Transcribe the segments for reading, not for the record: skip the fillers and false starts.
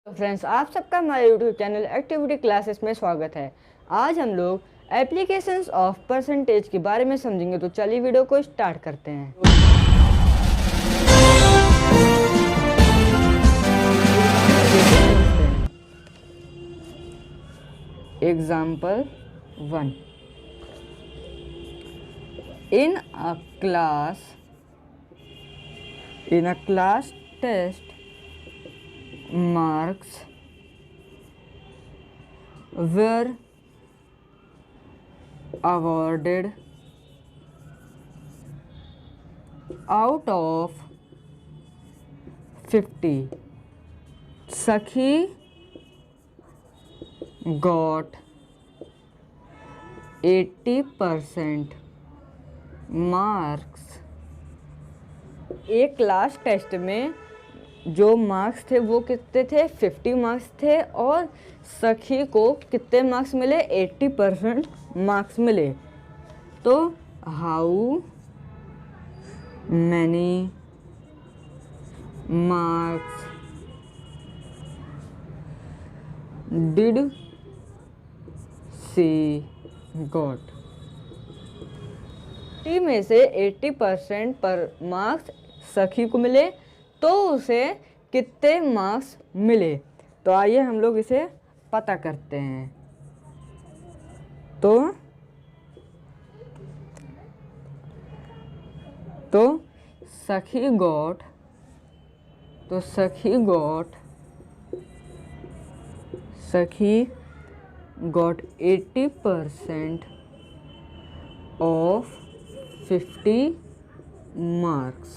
तो फ्रेंड्स, आप सबका हमारे यूट्यूब चैनल एक्टिविटी क्लासेस में स्वागत है। आज हम लोग एप्लीकेशंस ऑफ परसेंटेज के बारे में समझेंगे। तो चलिए वीडियो को स्टार्ट करते हैं। Example 1। In a class test marks were awarded out of 50. Sakhi got 80% marks. एक क्लास टेस्ट में जो मार्क्स थे वो कितने थे? 50 मार्क्स थे। और सखी को कितने मार्क्स मिले? 80% मार्क्स मिले। तो how many marks did she got? 80 में से 80% पर मार्क्स सखी को मिले, तो उसे कितने मार्क्स मिले? तो आइए हम लोग इसे पता करते हैं। तो सखी got 80% of 50 marks.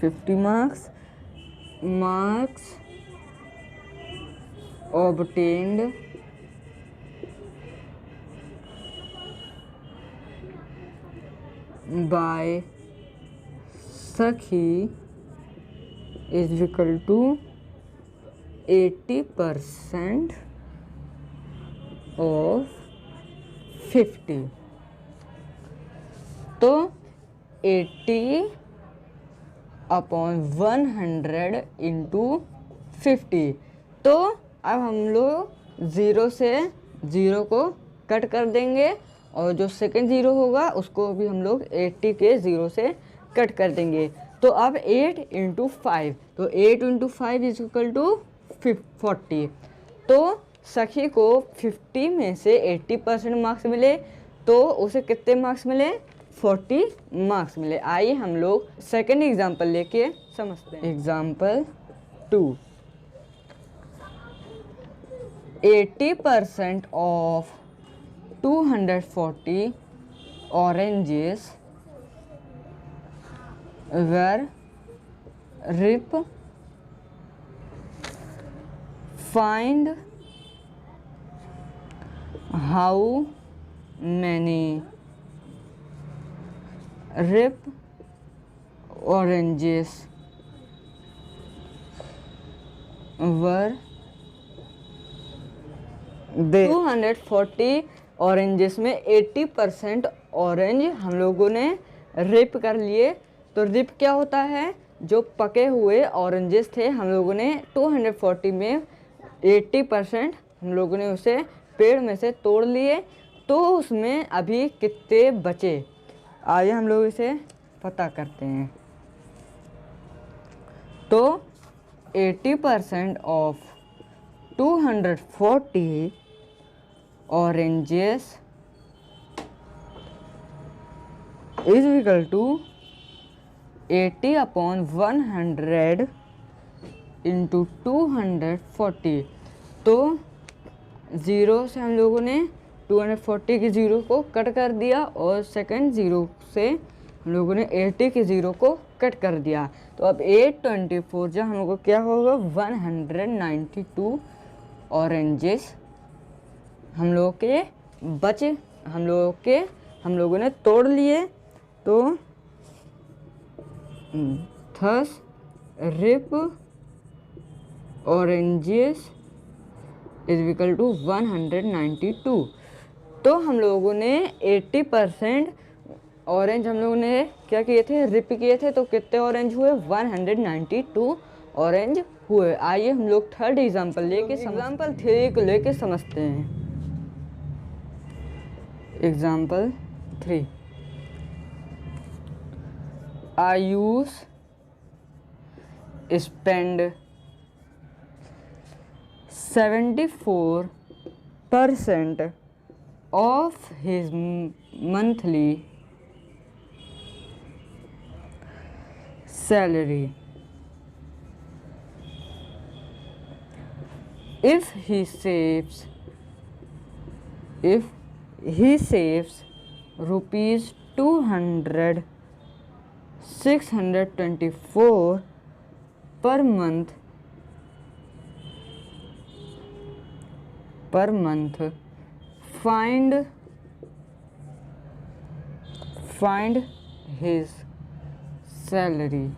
50 marks obtained by Sakhi is equal to 80% of 50। तो 80 अपॉन 100 इंटू 50। तो अब हम लोग 0 से 0 को कट कर देंगे, और जो सेकंड 0 होगा उसको भी हम लोग 80 के 0 से कट कर देंगे। तो अब 8 इंटू 5, तो 8 इंटू 5 इज इक्वल टू 40। तो सखी को 50 में से 80% मार्क्स मिले, तो उसे कितने मार्क्स मिले? 40 मार्क्स मिले। आइए हम लोग सेकेंड एग्जाम्पल लेके समझते हैं। Example 2। 80% of 240 oranges were ripe. Find how many ripe oranges were there। 240 oranges में 80% ऑरेंज हम लोगों ने रिप कर लिए। तो रिप क्या होता है? जो पके हुए ऑरेंजेस थे हम लोगों ने 240 में 80% हम लोगों ने उसे पेड़ में से तोड़ लिए। तो उसमें अभी कितने बचे? आइए हम लोग इसे पता करते हैं। तो 80% of 240 oranges is equal to 80 upon 100 into 240। तो 0 से हम लोगों ने 240 के 0 को कट कर दिया, और सेकंड 0 से हम लोगों ने 80 के 0 को कट कर दिया। तो अब 824 जब हम लोग को क्या होगा? 192 ऑरेंजेस हम लोगों के बचे, हम लोगों ने तोड़ लिए। तो thus ripe oranges is equal to 192। तो हम लोगों ने 80% ऑरेंज हम लोगों ने क्या किए थे, रिप किए थे, तो कितने ऑरेंज हुए, 192 ऑरेंज हुए। आइए हम लोग थर्ड एग्जाम्पल एग्जाम्पल 3 को लेके समझते हैं। Example 3, Ayush spend 74% of his monthly salary if he saves rupees 200 624 per month find his salary।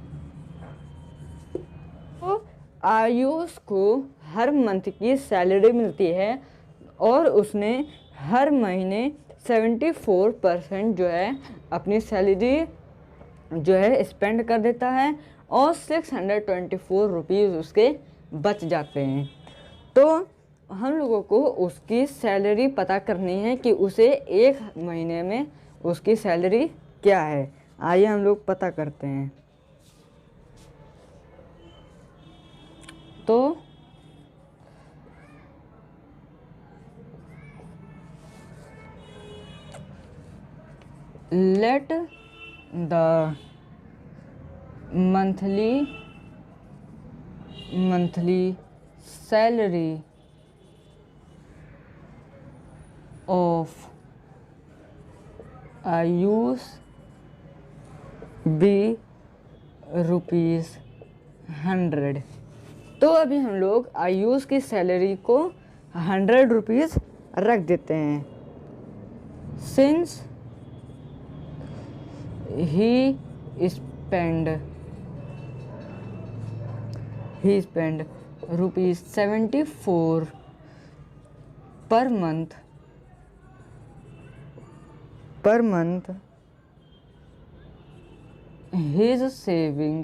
तो आयुष को हर मंथ की सैलरी मिलती है और उसने हर महीने 74% जो है अपनी सैलरी जो है स्पेंड कर देता है और 624 रुपीज़ उसके बच जाते हैं। तो हम लोगों को उसकी सैलरी पता करनी है कि उसे एक महीने में उसकी सैलरी क्या है। आइए हम लोग पता करते हैं। तो let the monthly salary of Ayush be ₹100। तो अभी हम लोग आयुष की सैलरी को 100 रुपीज़ रख देते हैं। Since he spend ₹74 per month his saving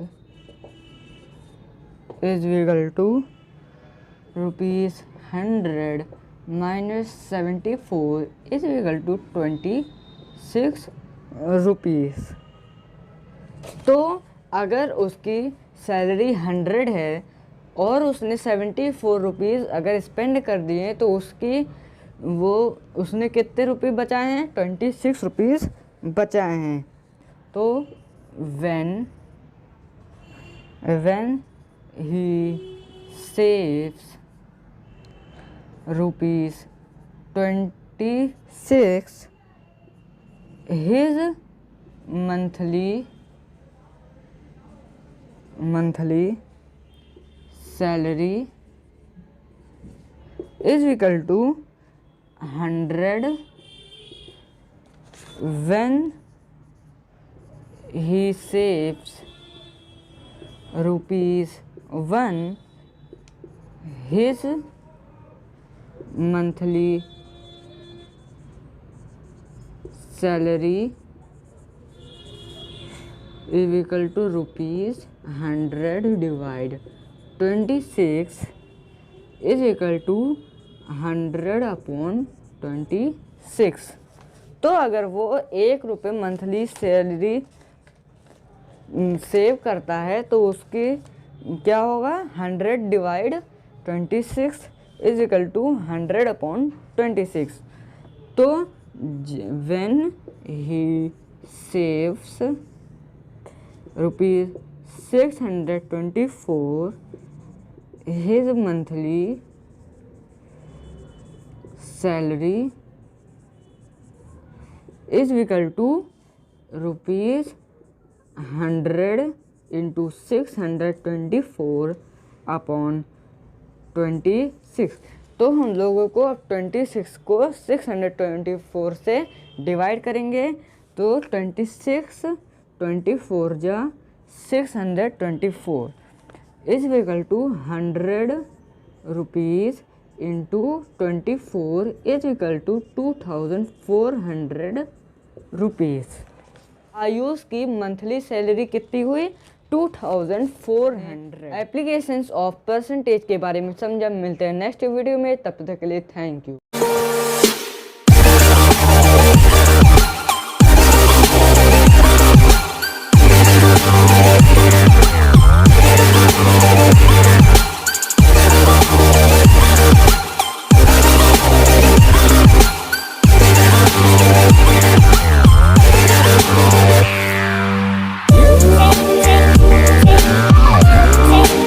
is equal to ₹100 minus 74 is equal to 26 rupees. तो अगर उसकी सैलरी 100 है और उसने 74 रुपीज़ अगर स्पेंड कर दिए तो उसने कितने रुपये बचाए हैं, 26 रुपीज़ बचाए हैं। तो when he saves ₹26 his monthly salary is equal to 100 when he saves ₹1 his monthly salary is equal to ₹100 divide 26 is equal to 100/26। तो अगर वो ₹1 मंथली सैलरी सेव करता है तो उसकी क्या होगा, 100 डिवाइड 26 इज इक्वल टू 100/26। तो when he saves ₹624 his monthly salary is equal to ₹100 into 624/26। तो हम लोगों को अब 26 को 624 से डिवाइड करेंगे। तो 26 24 जा 624 is equal to 100 rupees into 24 is equal to 2400 rupees. Ayush की मंथली सैलरी कितनी हुई? 2400। एप्लीकेशंस ऑफ परसेंटेज के बारे में समझा। मिलते हैं नेक्स्ट वीडियो में, तब तक के लिए थैंक यू।